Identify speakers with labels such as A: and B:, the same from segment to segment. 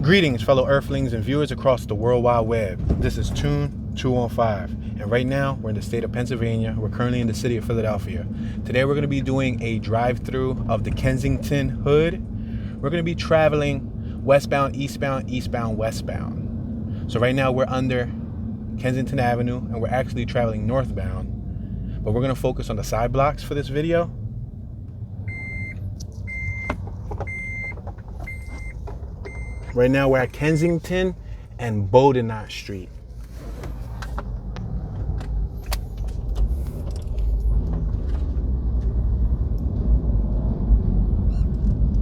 A: Greetings, fellow Earthlings and viewers across the World Wide Web. This is Tune 215, and right now we're in the state of Pennsylvania. We're currently in the city of Philadelphia. Today we're going to be doing a drive-through of the Kensington Hood. We're going to be traveling westbound, eastbound, eastbound, westbound. So right now we're under Kensington Avenue, and we're actually traveling northbound, but we're going to focus on the side blocks for this video. Right now we're at Kensington and Bodenot Street.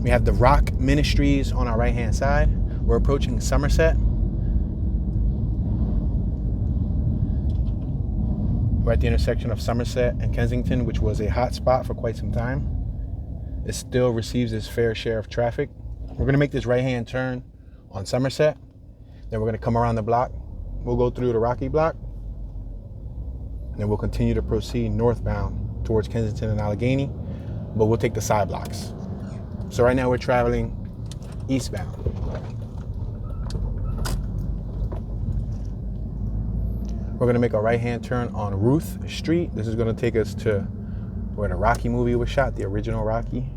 A: We have the Rock Ministries on our right hand side. We're approaching Somerset. We're at the intersection of Somerset and Kensington, which was a hot spot for quite some time. It still receives its fair share of traffic. We're gonna make this right hand turn on Somerset, then we're going to come around the block. We'll go through the Rocky block, and then we'll continue to proceed northbound towards Kensington and Allegheny, but we'll take the side blocks. So right now we're traveling eastbound. We're going to make a right hand turn on Ruth Street. This is going to take us to where the Rocky movie was shot, the original Rocky.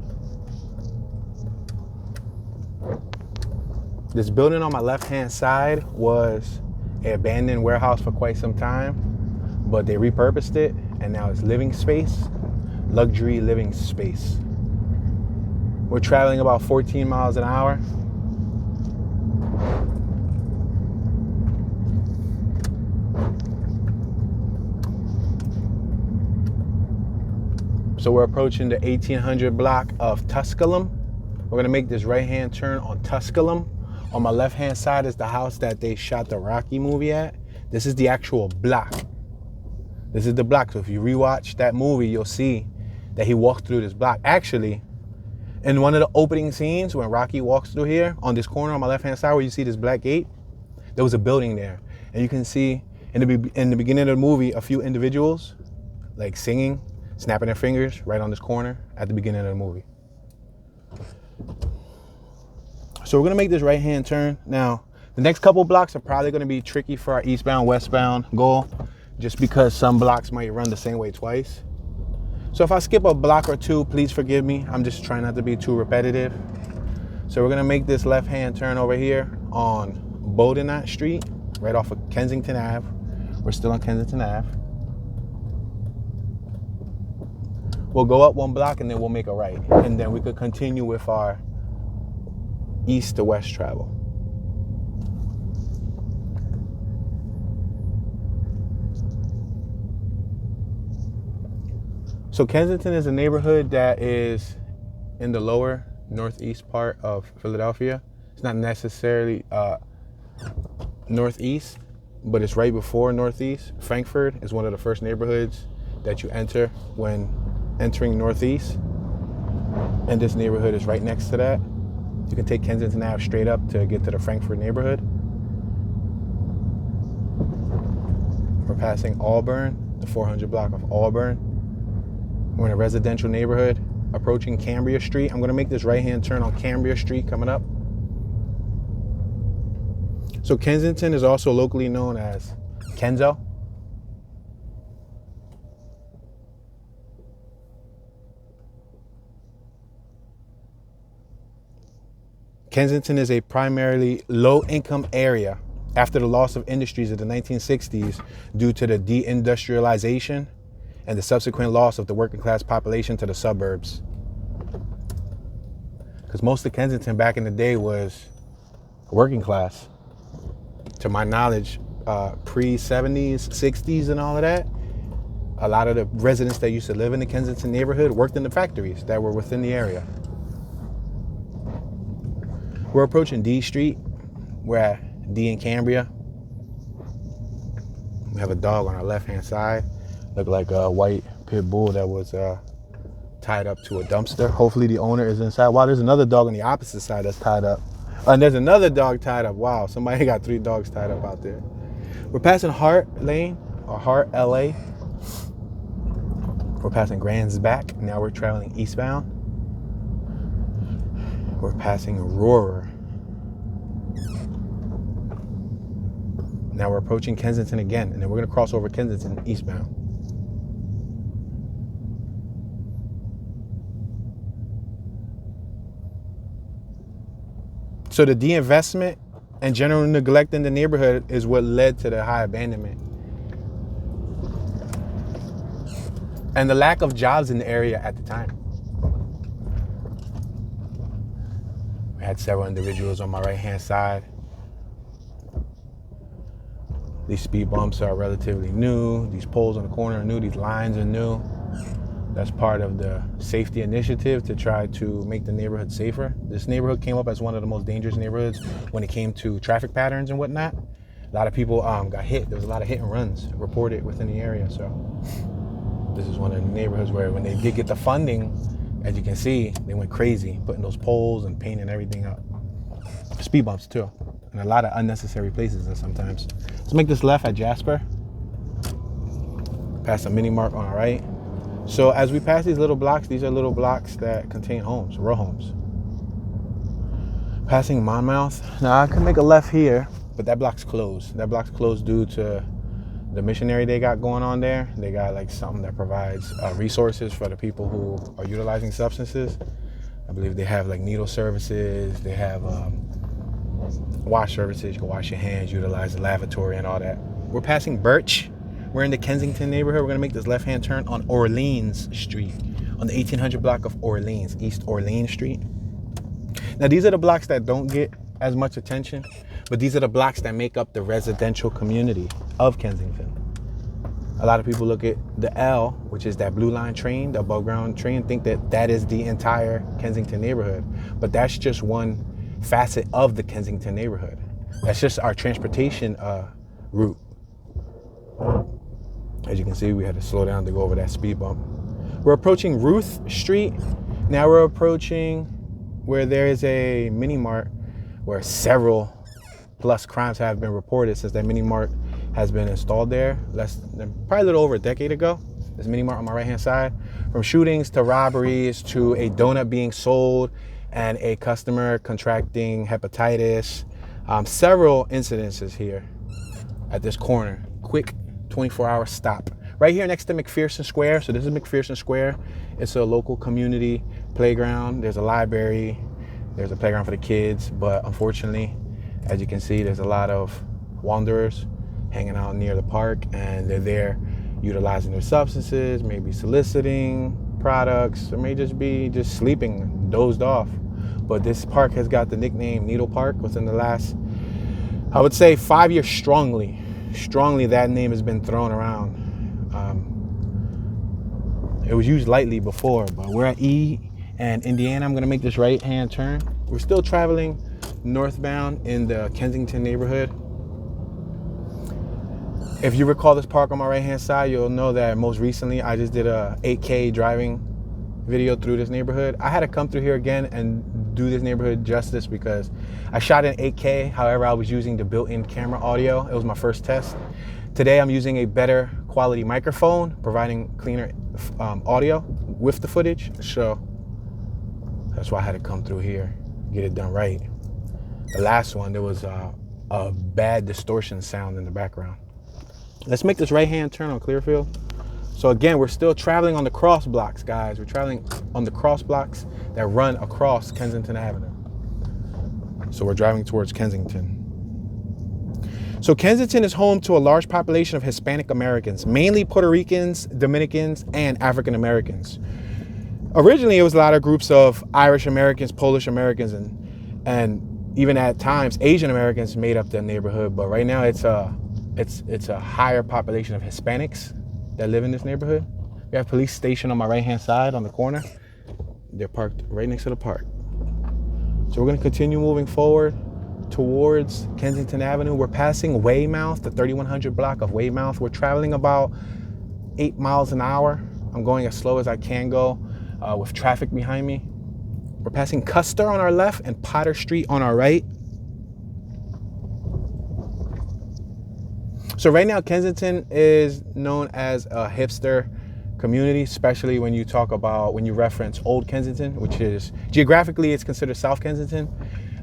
A: This building on my left-hand side was an abandoned warehouse for quite some time, but they repurposed it, and now it's living space, luxury living space. We're traveling about 14 miles an hour. So we're approaching the 1800 block of Tusculum. We're gonna make this right-hand turn on Tusculum. On my left-hand side is the house that they shot the Rocky movie at. This is the actual block. This is the block. So if you rewatch that movie, you'll see that he walked through this block. Actually, in one of the opening scenes, when Rocky walks through here, on this corner on my left-hand side where you see this black gate, there was a building there. And you can see in the beginning of the movie, a few individuals like singing, snapping their fingers right on this corner at the beginning of the movie. So we're gonna make this right-hand turn. Now, the next couple blocks are probably gonna be tricky for our eastbound, westbound goal, just because some blocks might run the same way twice. So if I skip a block or two, please forgive me. I'm just trying not to be too repetitive. So we're gonna make this left-hand turn over here on Bodenot Street, right off of Kensington Ave. We're still on Kensington Ave. We'll go up one block and then we'll make a right. And then we could continue with our east to west travel. So Kensington is a neighborhood that is in the lower northeast part of Philadelphia. It's not necessarily northeast, but it's right before northeast. Frankford is one of the first neighborhoods that you enter when entering northeast, and this neighborhood is right next to that. You can take Kensington Ave straight up to get to the Frankford neighborhood. We're passing Auburn, the 400 block of Auburn. We're in a residential neighborhood approaching Cambria Street. I'm gonna make this right-hand turn on Cambria Street coming up. So Kensington is also locally known as Kenzo. Kensington is a primarily low-income area after the loss of industries in the 1960s due to the deindustrialization and the subsequent loss of the working class population to the suburbs. Because most of Kensington back in the day was working class. To my knowledge, pre-70s, 60s and all of that, a lot of the residents that used to live in the Kensington neighborhood worked in the factories that were within the area. We're approaching D Street. We're at D and Cambria. We have a dog on our left-hand side. Look like a white pit bull that was tied up to a dumpster. Hopefully the owner is inside. Wow, there's another dog on the opposite side that's tied up. And there's another dog tied up. Wow, somebody got 3 dogs tied up out there. We're passing Hart Lane, or Hart, LA. We're passing Grand's Back. Now we're traveling eastbound. We're passing Aurora. Now we're approaching Kensington again, and then we're gonna cross over Kensington eastbound. So the de-investment and general neglect in the neighborhood is what led to the high abandonment. And the lack of jobs in the area at the time. We had several individuals on my right-hand side. These speed bumps are relatively new. These poles on the corner are new. These lines are new. That's part of the safety initiative to try to make the neighborhood safer. This neighborhood came up as one of the most dangerous neighborhoods when it came to traffic patterns and whatnot. A lot of people got hit. There was a lot of hit and runs reported within the area. So this is one of the neighborhoods where when they did get the funding, as you can see, they went crazy, putting those poles and painting everything up. Speed bumps too, and a lot of unnecessary places and sometimes. Let's make this left at Jasper. Past a mini mart on our right. So as we pass these little blocks, these are little blocks that contain homes, row homes. Passing Monmouth. Now I can make a left here, but that block's closed. That block's closed due to the missionary they got going on there. They got like something that provides resources for the people who are utilizing substances. I believe they have like needle services. They have wash services. You can wash your hands, utilize the lavatory and all that. We're passing Birch. We're in the Kensington neighborhood. We're gonna make this left-hand turn on Orleans Street, on the 1800 block of Orleans, East Orleans Street. Now these are the blocks that don't get as much attention, but these are the blocks that make up the residential community of Kensington. A lot of people look at the L, which is that blue line train, the above ground train, think that that is the entire Kensington neighborhood, but that's just one facet of the Kensington neighborhood. That's just our transportation route. As you can see, we had to slow down to go over that speed bump. We're approaching Ruth Street. Now we're approaching where there is a mini mart where several plus crimes have been reported since that mini mart has been installed there probably a little over a decade ago. This mini mart on my right hand side, from shootings to robberies to a donut being sold and a customer contracting hepatitis. Several incidences here at this corner. Quick 24-hour stop. Right here next to McPherson Square. So this is McPherson Square. It's a local community playground. There's a library. There's a playground for the kids. But unfortunately, as you can see, there's a lot of wanderers hanging out near the park, and they're there utilizing their substances, maybe soliciting products, or may just be sleeping, dozed off. But this park has got the nickname Needle Park within the last, I would say, 5 years strongly that name has been thrown around. It was used lightly before, but we're at E and Indiana. I'm gonna make this right hand turn. We're still traveling northbound in the Kensington neighborhood. If you recall this park on my right hand side, you'll know that most recently I just did a 8K driving video through this neighborhood. I had to come through here again and do this neighborhood justice because I shot in 8K. However, I was using the built-in camera audio. It was my first test. Today I'm using a better quality microphone, providing cleaner audio with the footage. So that's why I had to come through here, get it done right. The last one, there was a bad distortion sound in the background. Let's make this right-hand turn on Clearfield. So again, we're still traveling on the cross blocks, guys. We're traveling on the cross blocks that run across Kensington Avenue. So we're driving towards Kensington. So Kensington is home to a large population of Hispanic Americans, mainly Puerto Ricans, Dominicans, and African Americans. Originally, it was a lot of groups of Irish Americans, Polish Americans, and even at times Asian Americans made up the neighborhood. But right now, it's a higher population of Hispanics that live in this neighborhood. We have a police station on my right-hand side on the corner. They're parked right next to the park. So we're gonna continue moving forward towards Kensington Avenue. We're passing Weymouth, the 3100 block of Weymouth. We're traveling about 8 miles an hour. I'm going as slow as I can go with traffic behind me. We're passing Custer on our left and Potter Street on our right. So right now, Kensington is known as a hipster community, especially when you reference Old Kensington, which is geographically, it's considered South Kensington.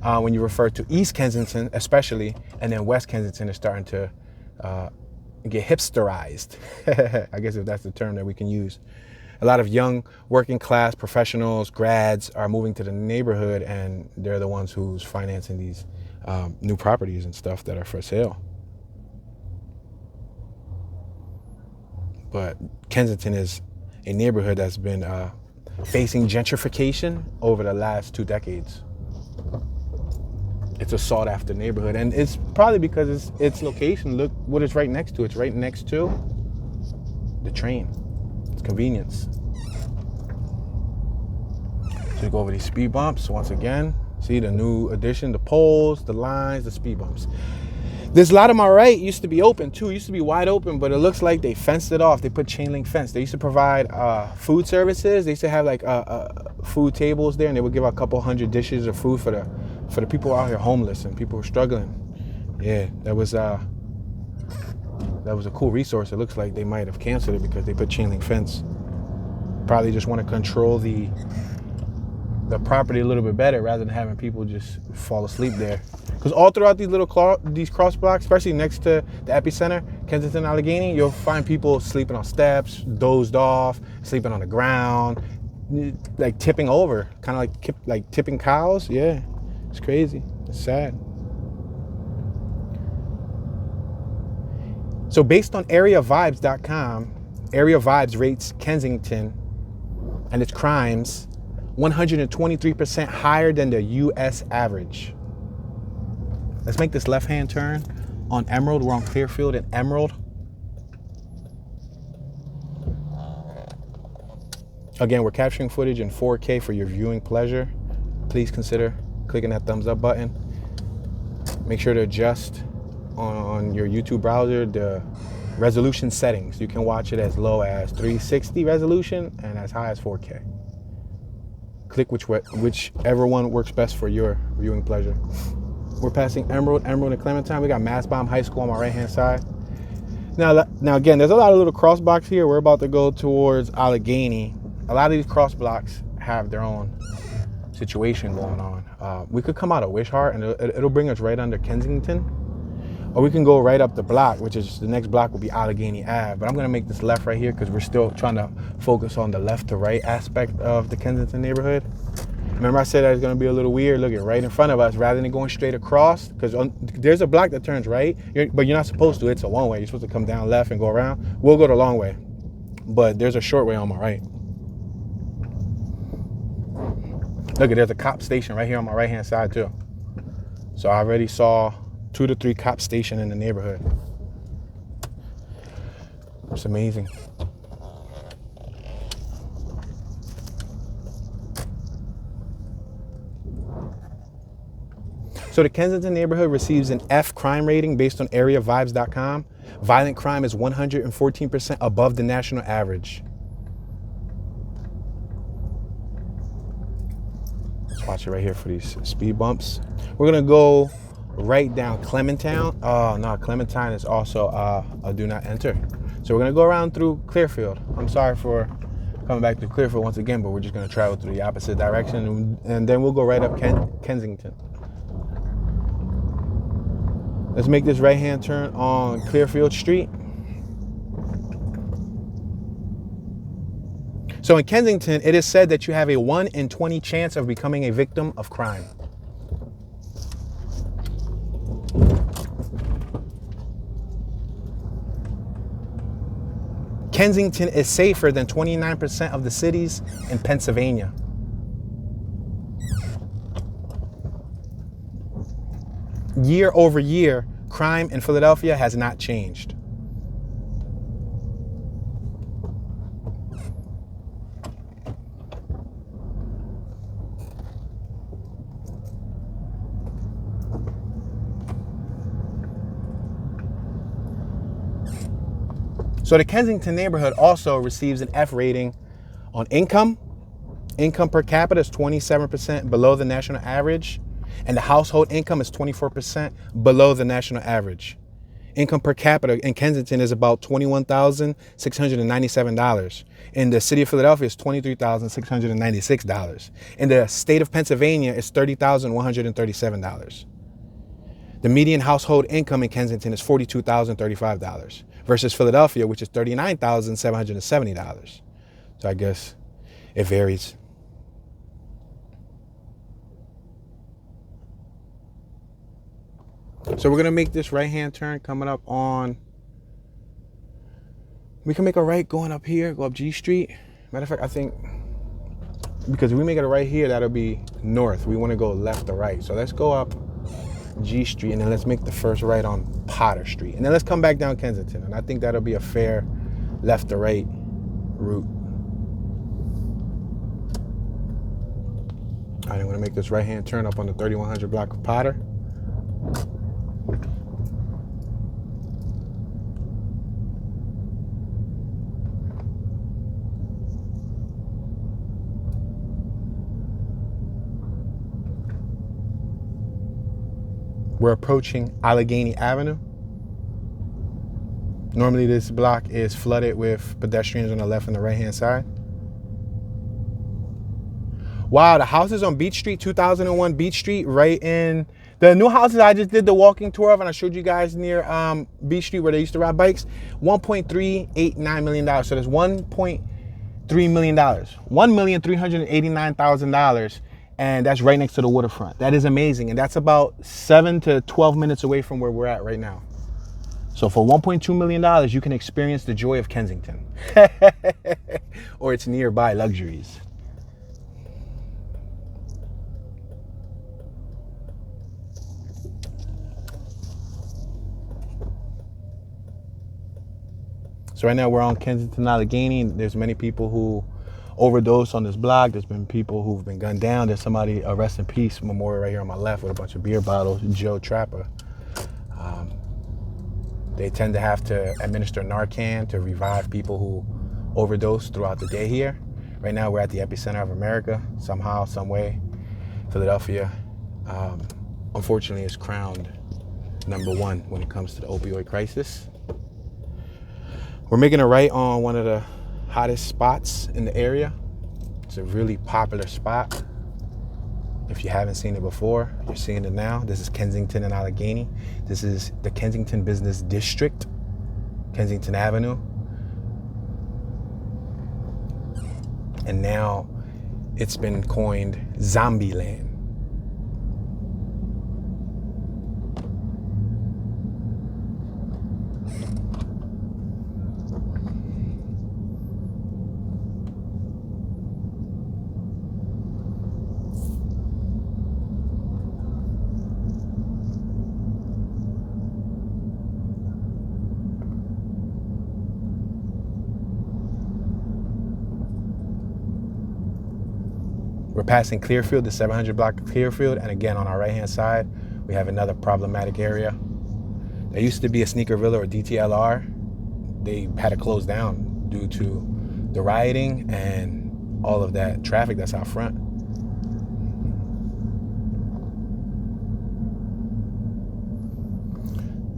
A: When you refer to East Kensington, especially, and then West Kensington is starting to get hipsterized. I guess if that's the term that we can use. A lot of young working class professionals, grads are moving to the neighborhood, and they're the ones who's financing these new properties and stuff that are for sale. But Kensington is a neighborhood that's been facing gentrification over the last 2 decades. It's a sought after neighborhood, and it's probably because its location. Look what it's right next to. It's right next to the train. It's convenience. So you go over these speed bumps once again. See the new addition, the poles, the lines, the speed bumps. This lot on my right used to be open too. It used to be wide open, but it looks like they fenced it off. They put chain link fence. They used to provide food services. They used to have like food tables there, and they would give out a couple hundred dishes of food for the people out here homeless and people who are struggling. Yeah, that was a cool resource. It looks like they might have canceled it because they put chain link fence. Probably just want to control the property a little bit better rather than having people just fall asleep there. Because all throughout these cross blocks, especially next to the epicenter, Kensington, Allegheny, you'll find people sleeping on steps, dozed off, sleeping on the ground, like tipping over, kind of like tipping cows. Yeah, it's crazy. It's sad. So based on AreaVibes.com, Area Vibes rates Kensington and its crimes 123% higher than the U.S. average. Let's make this left-hand turn on Emerald. We're on Clearfield and Emerald. Again, we're capturing footage in 4K for your viewing pleasure. Please consider clicking that thumbs up button. Make sure to adjust on your YouTube browser the resolution settings. You can watch it as low as 360 resolution and as high as 4K. Click whichever one works best for your viewing pleasure. We're passing Emerald and Clementine. We got Mastbaum High School on my right-hand side. Now again, there's a lot of little cross blocks here. We're about to go towards Allegheny. A lot of these cross blocks have their own situation going on. We could come out of Wishart and it'll bring us right under Kensington. Or we can go right up the block, which is the next block will be Allegheny Ave. But I'm gonna make this left right here because we're still trying to focus on the left to right aspect of the Kensington neighborhood. Remember I said that it's gonna be a little weird. Look at right in front of us rather than going straight across, because there's a block that turns right, but you're not supposed to. It's a one way. You're supposed to come down left and go around. We'll go the long way, but there's a short way on my right. Look at, there's a cop station right here on my right hand side too. So I already saw 2 to 3 cops stationed in the neighborhood. It's amazing. So the Kensington neighborhood receives an F crime rating based on AreaVibes.com. Violent crime is 114% above the national average. Let's watch it right here for these speed bumps. We're gonna go right down Clementine. Oh no, Clementine is also a do not enter. So we're gonna go around through Clearfield. I'm sorry for coming back to Clearfield once again, but we're just gonna travel through the opposite direction, and then we'll go right up Kensington. Let's make this right-hand turn on Clearfield Street. So in Kensington, it is said that you have a 1 in 20 chance of becoming a victim of crime. Kensington is safer than 29% of the cities in Pennsylvania. Year over year, crime in Philadelphia has not changed. So the Kensington neighborhood also receives an F rating on income. Income per capita is 27% below the national average, and the household income is 24% below the national average. Income per capita in Kensington is about $21,697. In the city of Philadelphia, it's $23,696. In the state of Pennsylvania, it's $30,137. The median household income in Kensington is $42,035 versus Philadelphia, which is $39,770. So I guess it varies. So we're gonna make this right-hand turn coming up on, we can make a right going up here, go up G Street. Matter of fact, I think, because if we make it a right here, that'll be north. We wanna go left or right. So let's go up G Street and then let's make the first right on Potter Street. And then let's come back down Kensington. And I think that'll be a fair left to right route. All right, I'm gonna make this right-hand turn up on the 3100 block of Potter. We're approaching Allegheny Avenue. Normally this block is flooded with pedestrians on the left and the right-hand side. Wow, the houses on Beach Street, 2001 Beach Street, right in the new houses I just did the walking tour of and I showed you guys near Beach Street where they used to ride bikes, $1.389 million. So there's $1.3 million, $1,389,000. And that's right next to the waterfront. That is amazing. And that's about 7 to 12 minutes away from where we're at right now. So for $1.2 million, you can experience the joy of Kensington or its nearby luxuries. So right now we're on Kensington Allegheny. There's many people who overdose on this block. There's been people who've been gunned down. There's somebody, a rest in peace memorial right here on my left with a bunch of beer bottles, Joe Trapper. They tend to have to administer Narcan to revive people who overdose throughout the day here. Right now we're at the epicenter of America, somehow, some way. Philadelphia, unfortunately, is crowned #1 when it comes to the opioid crisis. We're making a right on one of the hottest spots in the area. It's a really popular spot. If you haven't seen it before, you're seeing it now. This is Kensington and Allegheny. This is the Kensington Business District, Kensington Avenue. And now it's been coined Zombie Land. We're passing Clearfield, the 700 block of Clearfield, and again on our right-hand side, we have another problematic area. There used to be a Sneaker Villa or DTLR. They had to close down due to the rioting and all of that traffic that's out front.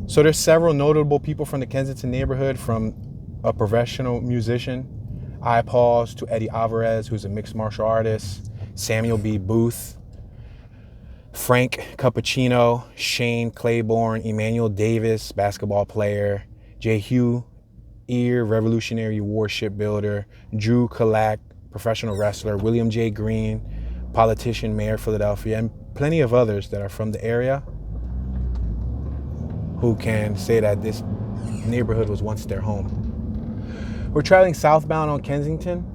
A: So there's several notable people from the Kensington neighborhood, from a professional musician, iPaws, to Eddie Alvarez, who's a mixed martial artist, Samuel B. Booth, Frank Cappuccino, Shane Claiborne, Emmanuel Davis, basketball player, J. Hugh Ear, Revolutionary War shipbuilder, Drew Kalak, professional wrestler, William J. Green, politician, mayor of Philadelphia, and plenty of others that are from the area who can say that this neighborhood was once their home. We're traveling southbound on Kensington.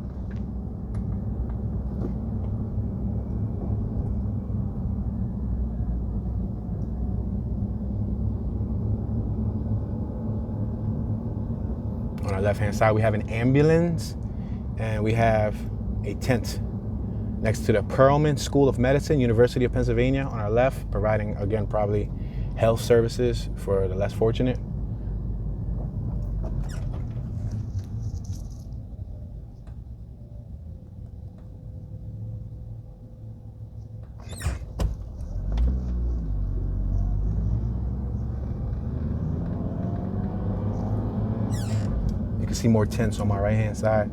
A: On our left-hand side, we have an ambulance, and we have a tent next to the Perelman School of Medicine, University of Pennsylvania on our left, providing, again, probably health services for the less fortunate. You can see more tents on my right-hand side.